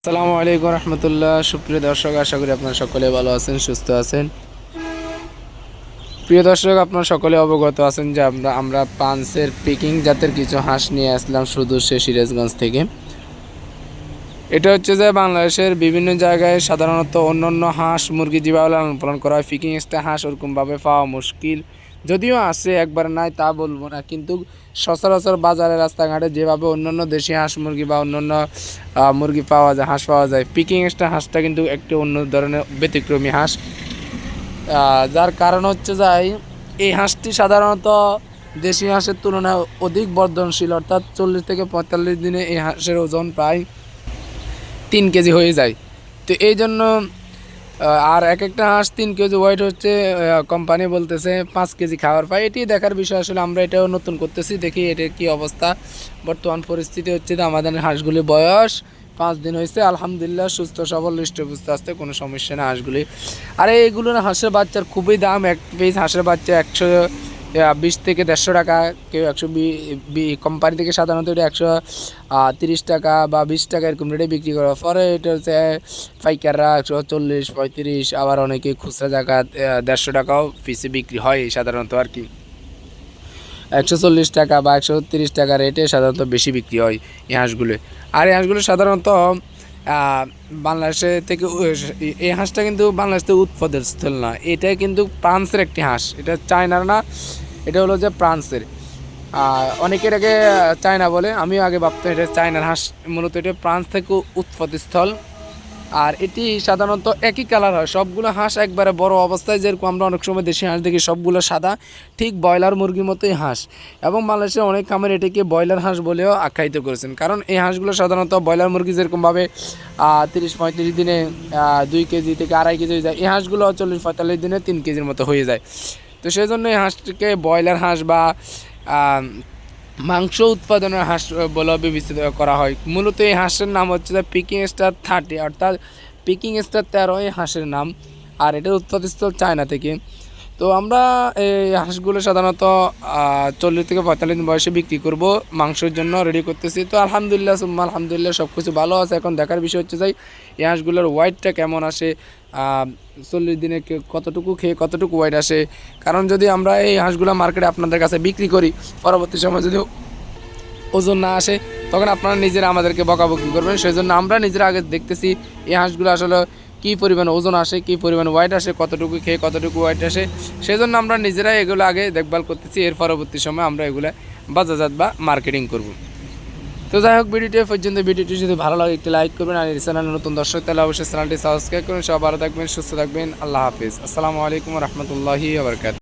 আসসালামু আলাইকুম রহমতুল্লাহ। সুপ্রিয় দর্শক, আশা করি আপনারা সকলে ভালো আছেন, সুস্থ আছেন। প্রিয় দর্শক, আপনারা সকলে অবগত আছেন যে আমরা পাঁচের পিকিং জাতের কিছু হাঁস নিয়ে আসলাম সুদূর সিরাজগঞ্জ থেকে। এটা হচ্ছে যে বাংলাদেশের বিভিন্ন জায়গায় সাধারণত অন্য হাঁস মুরগি যেভাবে লালন পালন করা হয়, পিকিং স্টার হাঁস ওরকমভাবে পাওয়া মুশকিল। যদিও আসে, একবার নাই তা বলবো না, কিন্তু সচরাচর বাজারে রাস্তাঘাটে যেভাবে অন্যান্য দেশি হাঁস মুরগি বা অন্যান্য মুরগি পাওয়া যায়, হাঁস পাওয়া যায়, পিকিং স্টার হাঁসটা কিন্তু একটু অন্য ধরনের ব্যতিক্রমী হাঁস। যার কারণ হচ্ছে যাই, এই হাঁসটি সাধারণত দেশি হাঁসের তুলনায় অধিক বর্ধনশীল, অর্থাৎ 40 থেকে 45 দিনে এই হাঁসের ওজন প্রায় 3 কেজি হয়ে যায়। তো এই জন্য আর একটা হাঁস 3 কেজি ওয়েট হচ্ছে, কোম্পানি বলতেছে 5 কেজি খাওয়ার পায়। এটি দেখার বিষয়। আসলে আমরা এটাও নতুন করতেছি, দেখি এটার কী অবস্থা। বর্তমান পরিস্থিতি হচ্ছে যে আমাদের হাঁসগুলি বয়স 5 দিন হয়েছে, আলহামদুলিল্লাহ সুস্থ সবল হৃষ্টপুষ্ট আসতে, কোনো সমস্যা না হাঁসগুলি। আর এইগুলো হাঁসের বাচ্চার খুবই দাম। এক পিস হাঁসের বাচ্চা 120 থেকে 150 টাকা, কেউ 120, কোম্পানি থেকে সাধারণত এটা 130 টাকা বা 20 টাকা এরকম রেটে বিক্রি করা। পরে এটা হচ্ছে পাইকাররা 140, 35, আবার অনেকে খুচরা জায়গা 150 টাকাও পিসে বিক্রি হয় সাধারণত। আর কি 140 টাকা বা 130 টাকা রেটে সাধারণত বেশি বিক্রি হয় এই হাঁসগুলো। আর এই হাঁসগুলো সাধারণত বাংলাদেশে থেকে, এই হাঁসটা কিন্তু বাংলাদেশ থেকে উৎপাদন স্থল না, এটা কিন্তু ফ্রান্সের একটি হাঁস। এটা চায়নার না, এটা হলো যে ফ্রান্সের। অনেকে এটাকে চায়না বলে, আমিও আগে ভাবতাম এটা চায়নার হাঁস। মূলত এটা ফ্রান্স থেকে উৎপত্তি স্থল। আর এটি সাধারণত একই কালার হয় সবগুলো হাঁস, একবারে বড় অবস্থায়। যেরকম আমরা অনেক সময় দেশি হাঁস দেখি সবগুলো সাদা, ঠিক ব্রয়লার মুরগির মতোই হাঁস। এবং বাংলাদেশের অনেক খামার এটিকে ব্রয়লার হাঁস বলেও আখ্যায়িত করেছেন, কারণ এই হাঁসগুলো সাধারণত ব্রয়লার মুরগি যেরকমভাবে 30-35 দিনে 2 কেজি থেকে 2.5 কেজি হয়ে যায়, এই হাঁসগুলো 40-45 দিনে 3 কেজির মতো হয়ে যায়। তো সেই জন্য এই হাঁসটিকে ব্রয়লার হাঁস বা মাংস উৎপাদনের হাঁস বলে বিবেচিত করা হয়। মূলত এই হাঁসের নাম হচ্ছে যে পিকিং স্টার 30, অর্থাৎ পিকিং স্টার 13 এই হাঁসের নাম। আর এটার উৎপত্তিস্থল চায়না থেকে। তো আমরা এই হাঁসগুলো সাধারণত 40 থেকে 45 দিন বয়সে বিক্রি করব, মাংসের জন্য রেডি করতেছি। তো আলহামদুলিল্লাহ সুম্মা আলহামদুলিল্লাহ সব কিছু ভালো আছে। এখন দেখার বিষয় হচ্ছে যে এই হাঁসগুলোর ওয়েটটা কেমন আসে, 40 দিনে কতটুকু খেয়ে কতটুকু ওয়েট আসে। কারণ যদি আমরা এই হাঁসগুলো মার্কেটে আপনাদের কাছে বিক্রি করি, পরবর্তী সময় যদি ওজন না আসে, তখন আপনারা নিজেরা আমাদেরকে বকাবকি করবেন। সেই জন্য আমরা নিজেরা আগে দেখতেছি এই হাঁসগুলো আসলে কী পরিমাণ ওজন আসে, কী পরিমাণ ওয়েট আসে, কতটুকু খেয়ে কতটুকু ওয়েট আসে। সেই জন্য আমরা নিজেরাই এগুলো আগে দেখভাল করতেছি। এর পরবর্তী সময় আমরা এগুলো বাজারজাত বা মার্কেটিং করব। তো যাই হোক, ভিডিওটি পর্যন্ত। ভিডিওটি যদি ভালো লাগে একটি লাইক করবেন, আর এই চ্যানেলে নতুন দর্শক তাহলে অবশ্যই চ্যানেলটি সাবস্ক্রাইব করুন। সব ভালো থাকবেন, সুস্থ থাকবেন। আল্লাহ হাফিজ। আসসালামু আলাইকুম রহমতুল্লাহি ওয়া বারাকাতুহু।